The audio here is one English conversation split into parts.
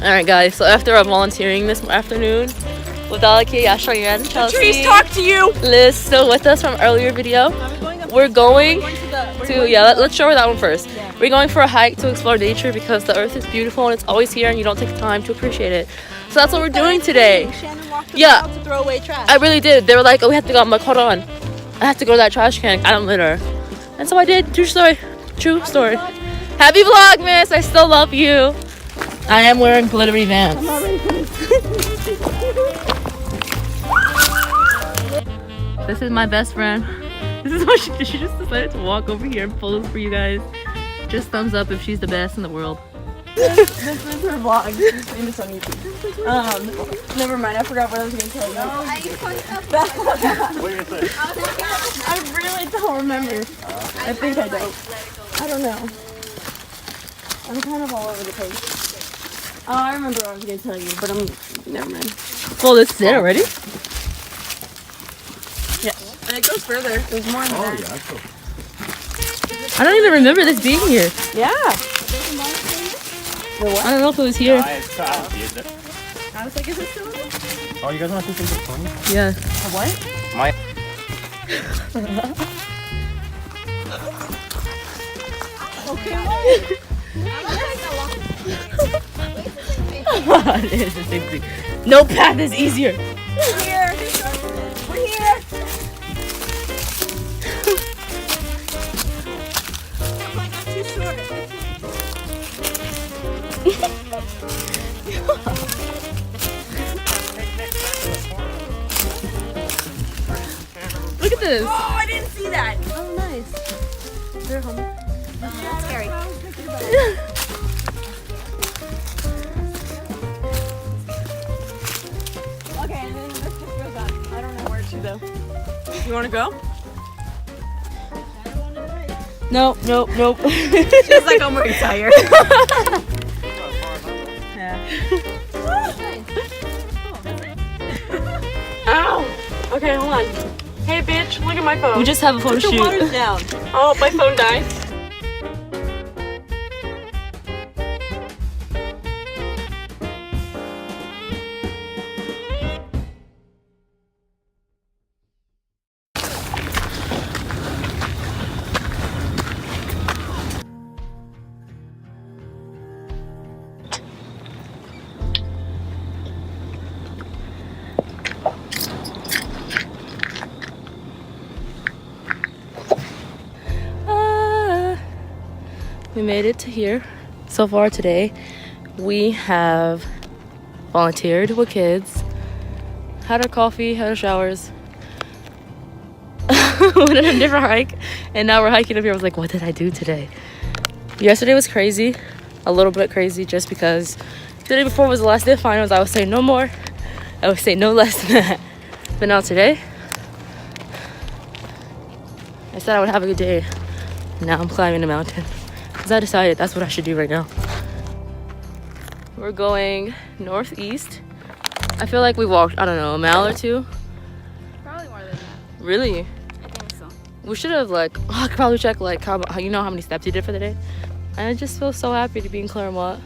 Alright guys, so after our volunteering this afternoon with Alaki, Shannon, Chelsea, the trees talk to you. Liz still with us from earlier video. We're going to let's show her that one first. Yeah. We're going for a hike to explore nature because the earth is beautiful and it's always here and you don't take the time to appreciate it. So that's what we're doing today. Shannon walked around to throw away trash. I really did. They were like, oh, we have to go. I'm like, hold on. I have to go to that trash can. I don't litter. And so I did. True story. True story. Happy Vlogmas. I still love you. I am wearing glittery Vans. I'm not ready for this. This is my best friend. This is what she did. She just decided to walk over here and pose for you guys. Just thumbs up if she's the best in the world. This is her vlog. She's famous on YouTube. Never mind. I forgot what I was going to tell you. What are you going to say? I really don't remember. I think I don't. I don't know. I'm kind of all over the place. Oh, I remember what I was going to tell you, but never mind. Well, this is it already? Yeah. And it goes further. There's more in there. Yeah, cool. I don't even remember this being here. Yeah. I don't know if it was here. I was like, is it still in there? Oh, you guys want to see something funny? Yeah. A what? My. Okay. It is the same thing. No path is easier. We're here. We're here. I'm too short. Look at this. Oh, I didn't see that. Oh, nice. They're home. That's scary. Okay, and then this just goes on. I don't know where to though. You want to go? Nope. She's like, I'm already tired. Yeah. Ow! Okay, hold on. Hey, bitch, look at my phone. We just have a photo Put your shoot. waters down. Oh, my phone died. We made it to here. So far today, we have volunteered with kids, had our coffee, had our showers, went on a different hike, and now we're hiking up here. I was like, what did I do today? Yesterday was crazy, a little bit crazy, just because the day before was the last day of finals. I would say no more. I would say no less than that. But now today, I said I would have a good day. Now I'm climbing a mountain. Because I decided that's what I should do right now. We're going northeast. I feel like we walked, I don't know, a mile or two. Probably more than that. Really? I think so. We should have I could probably check how you know how many steps you did for the day. And I just feel so happy to be in Claremont.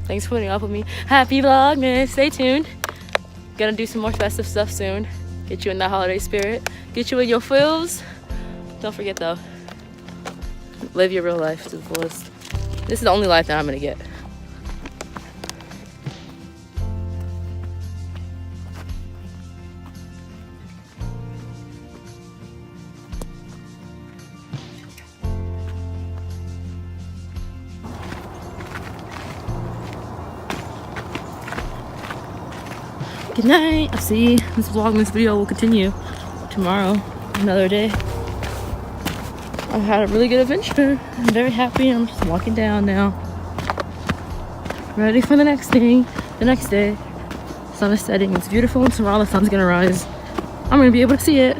Thanks for putting up with me. Happy Vlogmas. Stay tuned. Gonna do some more festive stuff soon. Get you in that holiday spirit. Get you in your feels. Don't forget though, live your real life to the fullest. This is the only life that I'm gonna get. Good night. I'll see. This Vlogmas video will continue tomorrow. Another day. I've had a really good adventure. I'm very happy. I'm just walking down now. Ready for the next thing. The next day. Sun is setting. It's beautiful, and tomorrow the sun's gonna rise. I'm gonna be able to see it.